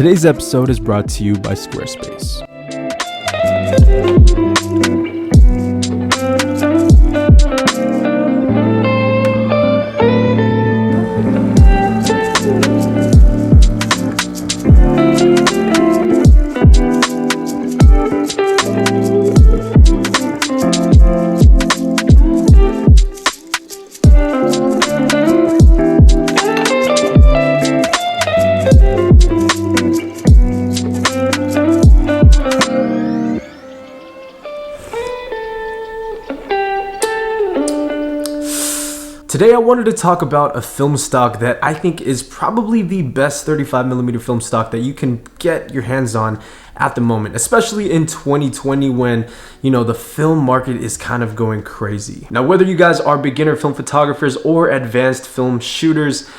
Today's episode is brought to you by Squarespace. Today I wanted to talk about a film stock that I think is probably the best 35mm film stock that you can get your hands on at the moment, especially in 2020 when, the film market is kind of going crazy. Now, whether you guys are beginner film photographers or advanced film shooters,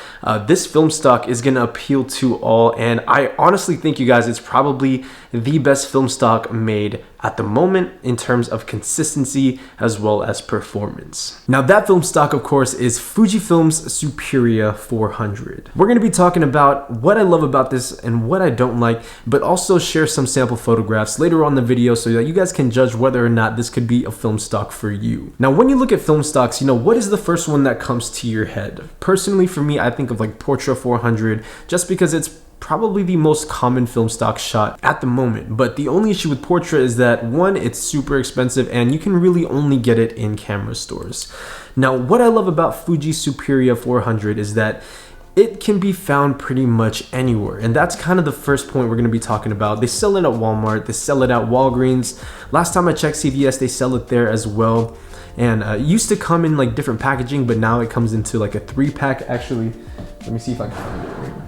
this film stock is going to appeal to all, and I honestly think, you guys, it's probably the best film stock made at the moment in terms of consistency as well as performance. Now, that film stock, of course, is Fujifilm's Superia 400. We're going to be talking about what I love about this and what I don't like, but also share some sample photographs later on in the video so that you guys can judge whether or not this could be a film stock for you. Now, when you look at film stocks, what is the first one that comes to your head? Personally, for me, I think of like Portra 400, just because it's probably the most common film stock shot at the moment. But the only issue with Portra is that, one, it's super expensive and you can really only get it in camera stores. Now, what I love about Fuji Superia 400 is that it can be found pretty much anywhere, and that's kind of the first point we're going to be talking about. They sell it at Walmart, they sell it at Walgreens. Last time I checked CVS, they sell it there as well. And it used to come in like different packaging, but now it comes into like a 3-pack. Actually, let me see if I can find it right here.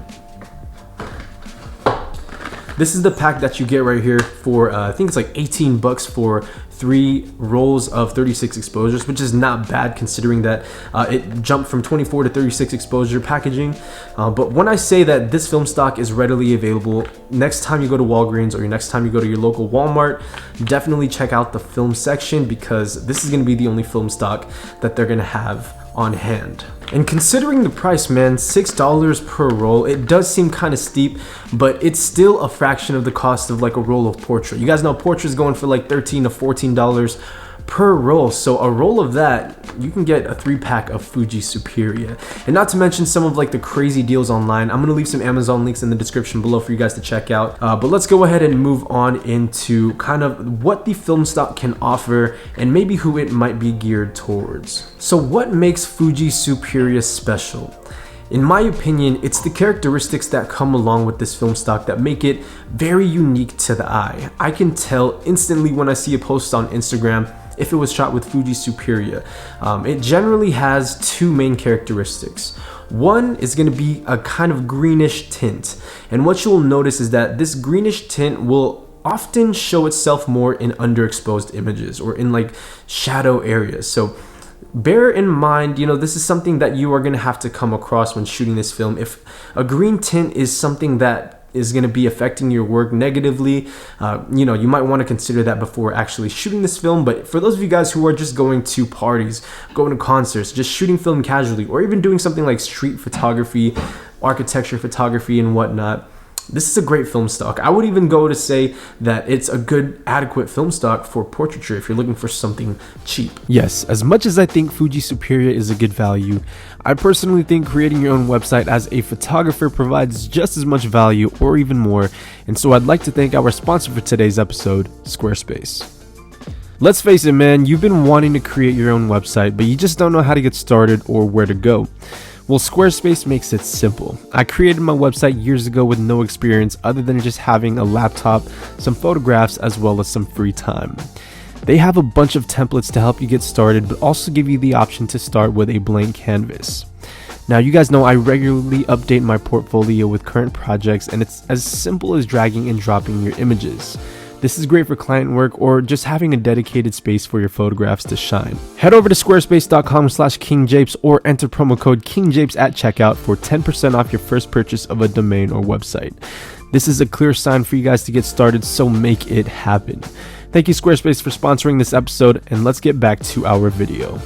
This is the pack that you get right here for, I think it's like $18 for 3 rolls of 36 exposures, which is not bad considering that it jumped from 24 to 36 exposure packaging. But when I say that this film stock is readily available, next time you go to Walgreens or next time you go to your local Walmart, definitely check out the film section, because this is going to be the only film stock that they're going to have on hand. And considering the price, man, $6 per roll, it does seem kind of steep, but it's still a fraction of the cost of like a roll of Portra. You guys know Portra is going for like $13 to $14 per roll, so a roll of that, you can get a 3-pack of Fuji Superia. And not to mention some of like the crazy deals online. I'm going to leave some Amazon links in the description below for you guys to check out. But let's go ahead and move on into kind of what the film stock can offer and maybe who it might be geared towards. So what makes Fuji Superia special? In my opinion, it's the characteristics that come along with this film stock that make it very unique to the eye. I can tell instantly when I see a post on Instagram if it was shot with Fuji Superia. It generally has 2 main characteristics. One is going to be a kind of greenish tint, and what you'll notice is that this greenish tint will often show itself more in underexposed images or in like shadow areas. So bear in mind, this is something that you are going to have to come across when shooting this film. If a green tint is something that is going to be affecting your work negatively, you might want to consider that before actually shooting this film. But for those of you guys who are just going to parties, going to concerts, just shooting film casually, or even doing something like street photography, architecture photography and whatnot, this is a great film stock. I would even go to say that it's a good, adequate film stock for portraiture if you're looking for something cheap. Yes, as much as I think Fuji Superia is a good value, I personally think creating your own website as a photographer provides just as much value or even more, and so I'd like to thank our sponsor for today's episode, Squarespace. Let's face it, man, you've been wanting to create your own website, but you just don't know how to get started or where to go. Well, Squarespace makes it simple. I created my website years ago with no experience other than just having a laptop, some photographs, as well as some free time. They have a bunch of templates to help you get started, but also give you the option to start with a blank canvas. Now, you guys know I regularly update my portfolio with current projects, and it's as simple as dragging and dropping your images. This is great for client work or just having a dedicated space for your photographs to shine. Head over to squarespace.com/kingjapes or enter promo code kingjapes at checkout for 10% off your first purchase of a domain or website. This is a clear sign for you guys to get started, so make it happen. Thank you, Squarespace, for sponsoring this episode, and let's get back to our video.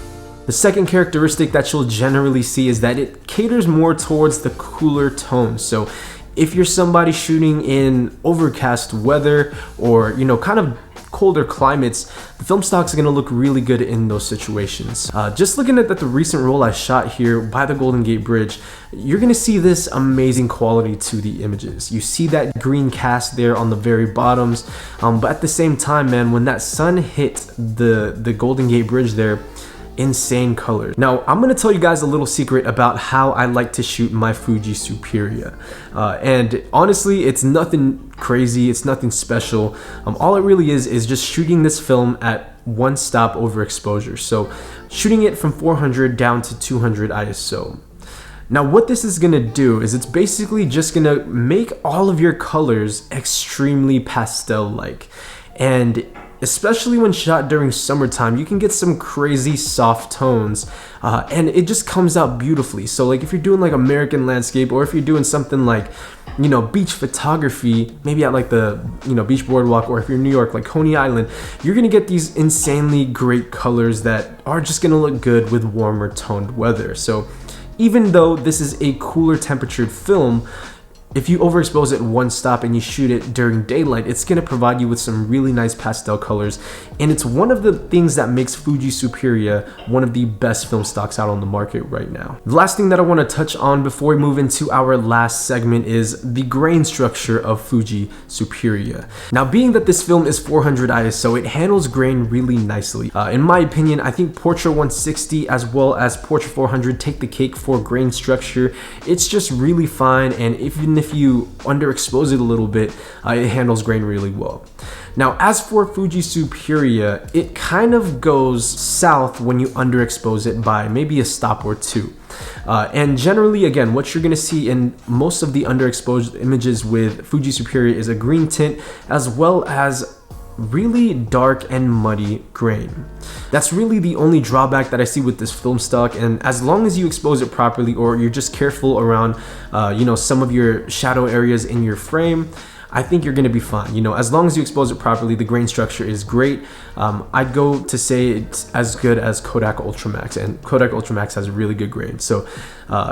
The second characteristic that you'll generally see is that it caters more towards the cooler tones. So if you're somebody shooting in overcast weather or, you know, kind of colder climates, the film stock is going to look really good in those situations. Just looking at the recent roll I shot here by the Golden Gate Bridge, you're going to see this amazing quality to the images. You see that green cast there on the very bottoms, but at the same time, man, when that sun hit the Golden Gate Bridge there, insane colors. Now, I'm gonna tell you guys a little secret about how I like to shoot my Fuji Superia. And honestly, it's nothing crazy, it's nothing special. All it really is just shooting this film at one stop overexposure. So shooting it from 400 down to 200 ISO. Now what this is gonna do is it's basically just gonna make all of your colors extremely pastel-like. And especially when shot during summertime, you can get some crazy soft tones and it just comes out beautifully. So like if you're doing like American landscape, or if you're doing something like, you know, beach photography, maybe at like the, you know, beach boardwalk, or if you're in New York, like Coney Island, you're gonna get these insanely great colors that are just gonna look good with warmer toned weather. So even though this is a cooler temperatured film, if you overexpose it one stop and you shoot it during daylight, it's going to provide you with some really nice pastel colors. And it's one of the things that makes Fuji Superia one of the best film stocks out on the market right now. The last thing that I want to touch on before we move into our last segment is the grain structure of Fuji Superia. Now, being that this film is 400 ISO, it handles grain really nicely. In my opinion, I think Portra 160 as well as Portra 400 take the cake for grain structure. It's just really fine, and even if you underexpose it a little bit, it handles grain really well. Now, as for Fuji Superia, it kind of goes south when you underexpose it by maybe a stop or two. And generally, again, what you're going to see in most of the underexposed images with Fuji Superia is a green tint as well as really dark and muddy grain. That's really the only drawback that I see with this film stock, and as long as you expose it properly, or you're just careful around you know, some of your shadow areas in your frame, I think you're gonna be fine. You know, as long as you expose it properly, the grain structure is great. I'd go to say it's as good as Kodak Ultramax, and Kodak Ultramax has really good grain. So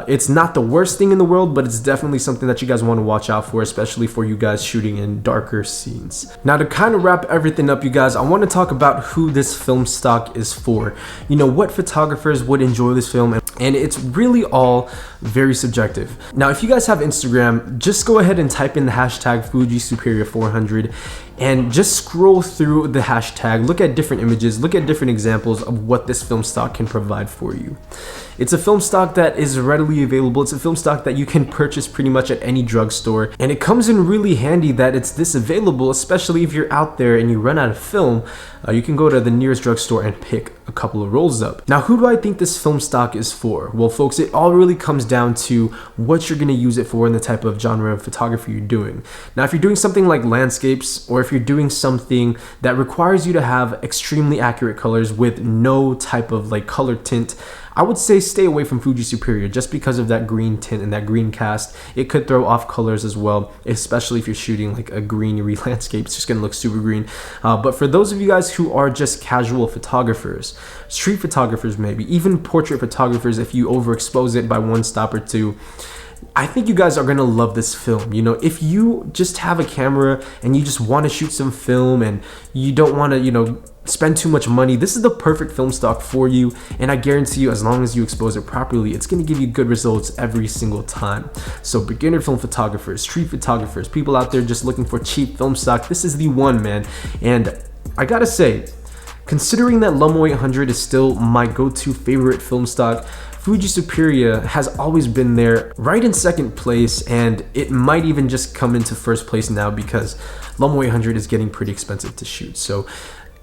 it's not the worst thing in the world, but it's definitely something that you guys want to watch out for, especially for you guys shooting in darker scenes. Now, to kind of wrap everything up, you guys, I want to talk about who this film stock is for. You know, what photographers would enjoy this film, and it's really all very subjective. Now, if you guys have Instagram, just go ahead and type in the hashtag Fuji Superia 400 and just scroll through the hashtag, look at different images, look at different examples of what this film stock can provide for you. It's a film stock that is readily available. It's a film stock that you can purchase pretty much at any drugstore, and it comes in really handy that it's this available, especially if you're out there and you run out of film. You can go to the nearest drugstore and pick a couple of rolls up. Now, who do I think this film stock is for? Well, folks, it all really comes down to what you're gonna use it for and the type of genre of photography you're doing. Now, if you're doing something like landscapes, or if you're doing something that requires you to have extremely accurate colors with no type of like color tint, I would say stay away from Fuji Superia just because of that green tint and that green cast. It could throw off colors as well, especially if you're shooting like a greenery landscape. It's just gonna look super green. But for those of you guys who are just casual photographers, street photographers maybe, even portrait photographers, if you overexpose it by one stop or two, I think you guys are gonna love this film. You know, if you just have a camera and you just want to shoot some film and you don't want to, you know, spend too much money, this is the perfect film stock for you. And I guarantee you, as long as you expose it properly, it's gonna give you good results every single time. So beginner film photographers, street photographers, people out there just looking for cheap film stock, this is the one, man. And I gotta say, considering that Lomo 800 is still my go-to favorite film stock, Fuji Superia has always been there, right in second place, and it might even just come into first place now because Lomo 800 is getting pretty expensive to shoot. So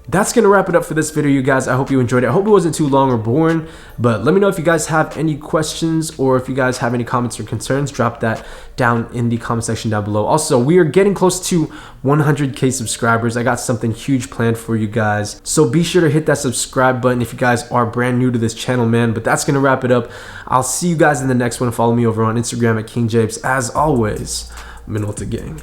that's gonna wrap it up for this video, you guys. I hope you enjoyed it. I hope it wasn't too long or boring, but let me know if you guys have any questions or if you guys have any comments or concerns. Drop that down in the comment section down below. Also, we are getting close to 100K subscribers. I got something huge planned for you guys, so be sure to hit that subscribe button if you guys are brand new to this channel, man. But that's gonna wrap it up. I'll see you guys in the next one. Follow me over on Instagram at KingJapes. As always, Minolta Gang.